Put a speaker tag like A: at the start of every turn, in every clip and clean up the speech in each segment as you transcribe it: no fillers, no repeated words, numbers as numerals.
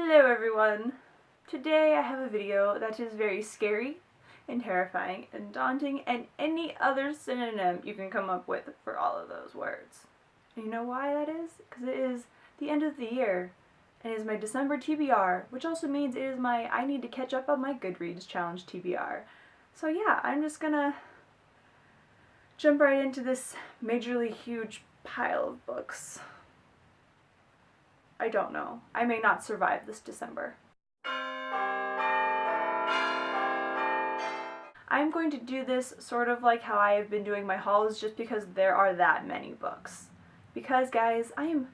A: Hello everyone! Today I have a video that is very scary and terrifying and daunting and any other synonym you can come up with for all of those words. And you know why that is? Because it is the end of the year and it is my December TBR, which also means it is my I need to catch up on my Goodreads challenge TBR. So yeah, I'm just gonna jump right into this majorly huge pile of books. I don't know. I may not survive this December. I'm going to do this sort of like how I have been doing my hauls just because there are that many books. Because guys, I am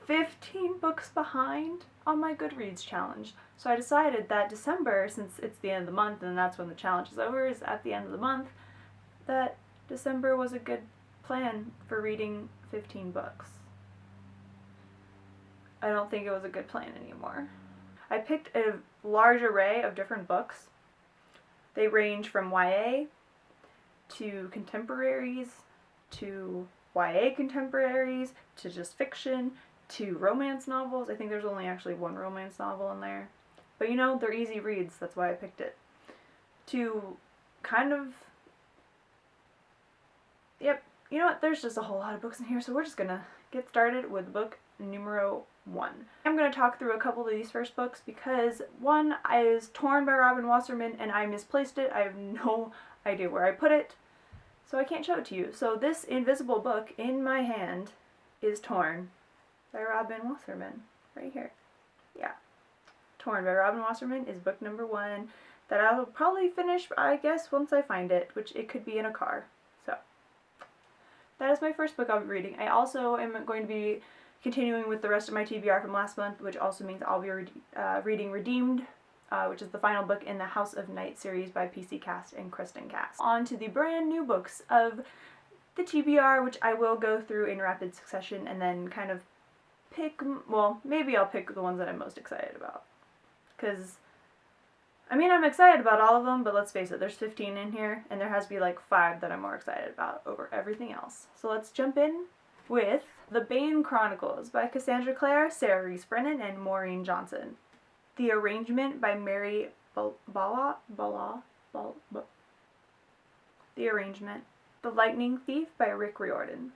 A: 15 books behind on my Goodreads challenge. So I decided that December, since it's the end of the month and that's when the challenge is over, is at the end of the month, that December was a good plan for reading 15 books. I don't think it was a good plan anymore. I picked a large array of different books. They range from YA to contemporaries to YA contemporaries to just fiction to romance novels. I think there's only actually one romance novel in there. But you know, they're easy reads, that's why I picked it. To kind of... Yep, you know what, there's just a whole lot of books in here, so we're just gonna get started with book numero 1. I'm going to talk through a couple of these first books because one is Torn by Robin Wasserman and I misplaced it. I have no idea where I put it, so I can't show it to you. So this invisible book in my hand is Torn by Robin Wasserman, right here. Yeah. Torn by Robin Wasserman is book number 1 that I'll probably finish, I guess, once I find it, which it could be in a car. So that is my first book I'll be reading. I also am going to be continuing with the rest of my TBR from last month, which also means I'll be reading Redeemed, which is the final book in the House of Night series by PC Cast and Kristen Cast. On to the brand new books of the TBR, which I will go through in rapid succession and then kind of pick, well, maybe I'll pick the ones that I'm most excited about. Because, I mean, I'm excited about all of them, but let's face it, there's 15 in here, and there has to be like 5 that I'm more excited about over everything else. So let's jump in with The Bane Chronicles by Cassandra Clare, Sarah Reese Brennan, and Maureen Johnson. The Arrangement by Mary Bala. The Arrangement. The Lightning Thief by Rick Riordan.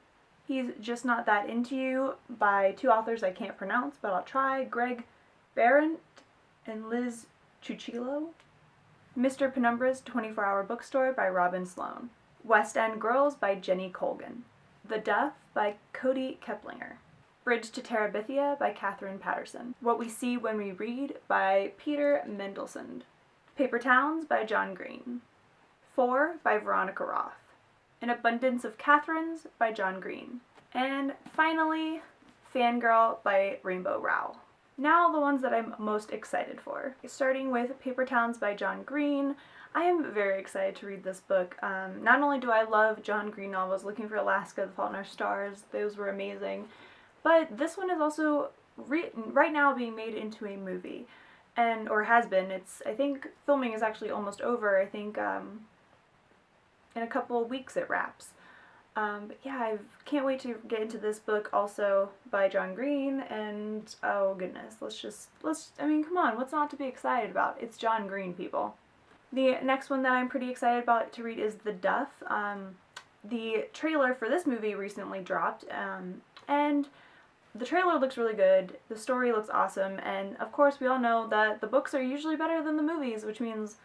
A: He's Just Not That Into You by 2 authors I can't pronounce, but I'll try. Greg Behrendt and Liz Chuchilo. Mr. Penumbra's 24-Hour Bookstore by Robin Sloan. West End Girls by Jenny Colgan. The Duff by Cody Keplinger. Bridge to Terabithia by Catherine Patterson. What We See When We Read by Peter Mendelssohn. Paper Towns by John Green. 4 by Veronica Roth. An Abundance of Catherines by John Green. And finally, Fangirl by Rainbow Rowell. Now the ones that I'm most excited for. Starting with Paper Towns by John Green. I am very excited to read this book. Not only do I love John Green novels, Looking for Alaska, The Fault in Our Stars, those were amazing, but this one is also right now being made into a movie, or has been. I think filming is actually almost over. I think in a couple of weeks it wraps. But yeah, I can't wait to get into this book also by John Green, and oh goodness, I mean, come on, what's not to be excited about? It's John Green, people. The next one that I'm pretty excited about to read is The Duff. The trailer for this movie recently dropped, and the trailer looks really good, the story looks awesome, and of course we all know that the books are usually better than the movies, which means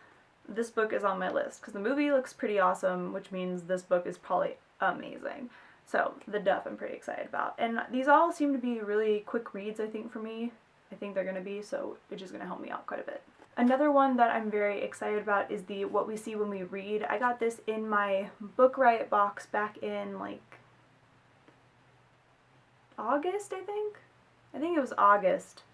A: this book is on my list, because the movie looks pretty awesome, which means this book is probably amazing. So, The Duff I'm pretty excited about. And these all seem to be really quick reads, I think, for me. I think they're going to be, so it's just going to help me out quite a bit. Another one that I'm very excited about is the What We See When We Read. I got this in my Book Riot box back in, like, August, I think? I think it was August.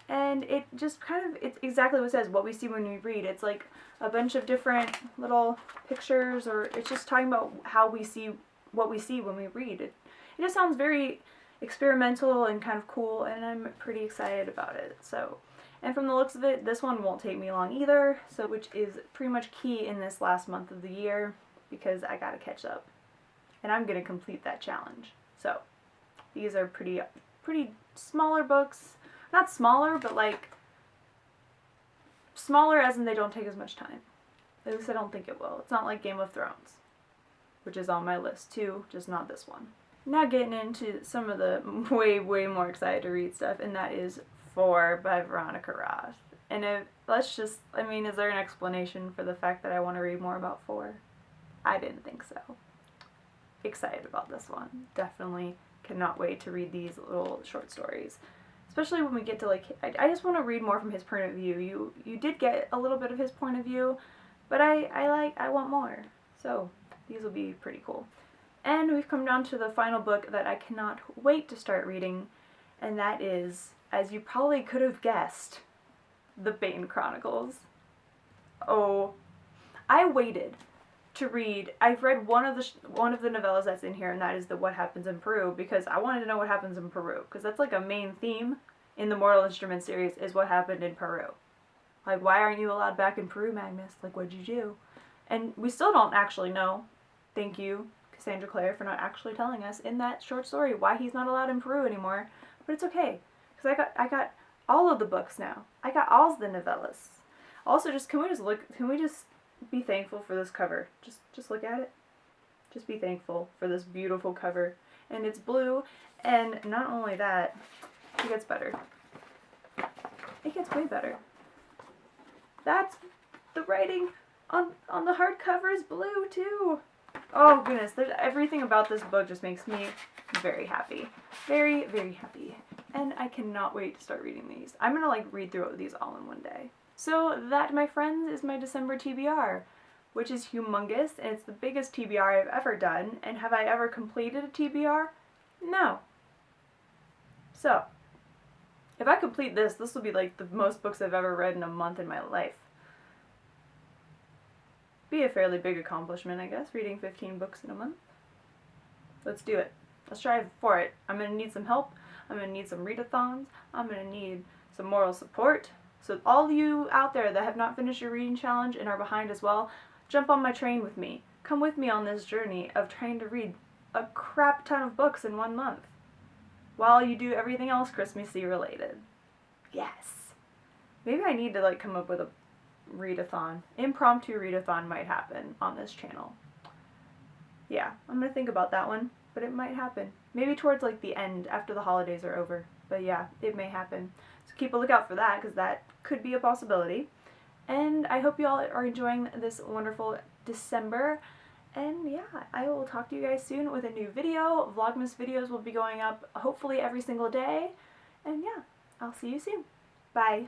A: And it just kind of, it's exactly what it says, What We See When We Read. It's like a bunch of different little pictures, or it's just talking about how we see, what we see when we read. It just sounds very experimental and kind of cool, and I'm pretty excited about it. So, and from the looks of it, this one won't take me long either, so which is pretty much key in this last month of the year, because I gotta catch up. And I'm gonna complete that challenge. So, these are pretty pretty smaller books. Not smaller, but like smaller as in they don't take as much time. At least I don't think it will. It's not like Game of Thrones, which is on my list too, just not this one. Now getting into some of the way more excited to read stuff, and that is 4 by Veronica Roth. And is there an explanation for the fact that I want to read more about 4? I didn't think so. Excited about this one. Definitely cannot wait to read these little short stories. Especially when we get to, like, I just want to read more from his point of view. You did get a little bit of his point of view, but I want more. So these will be pretty cool. And we've come down to the final book that I cannot wait to start reading, and that is, as you probably could have guessed, The Bane Chronicles. Oh, I waited to read. I've read one of the novellas that's in here, and that is the What Happens in Peru, because I wanted to know what happens in Peru, because that's like a main theme in the Mortal Instruments series, is what happened in Peru. Like, why aren't you allowed back in Peru, Magnus? Like, what'd you do? And we still don't actually know. Thank you, Cassandra Clare, for not actually telling us in that short story why he's not allowed in Peru anymore. But it's okay, because I got all of the books now. I got all of the novellas. Also, can we just be thankful for this cover? Just look at it. Just be thankful for this beautiful cover. And it's blue, and not only that, it gets better. It gets way better. That's the writing on the hardcover is blue too. Oh goodness, everything about this book just makes me very happy. Very, very happy. And I cannot wait to start reading these. I'm gonna like read through these all in one day. So that, my friends, is my December TBR, which is humongous, and it's the biggest TBR I've ever done. And have I ever completed a TBR? No. So, if I complete this will be like the most books I've ever read in a month in my life. Be a fairly big accomplishment, I guess, reading 15 books in a month. Let's do it. Let's strive for it. I'm going to need some help. I'm going to need some readathons. I'm going to need some moral support. So all of you out there that have not finished your reading challenge and are behind as well, jump on my train with me. Come with me on this journey of trying to read a crap ton of books in 1 month, while you do everything else Christmassy related. Yes. Maybe I need to like come up with a readathon. Impromptu readathon might happen on this channel. Yeah, I'm gonna think about that one, but it might happen. Maybe towards like the end, after the holidays are over. But yeah, it may happen. So keep a lookout for that, because that could be a possibility. And I hope you all are enjoying this wonderful December. And yeah, I will talk to you guys soon with a new video. Vlogmas videos will be going up hopefully every single day. And yeah, I'll see you soon. Bye.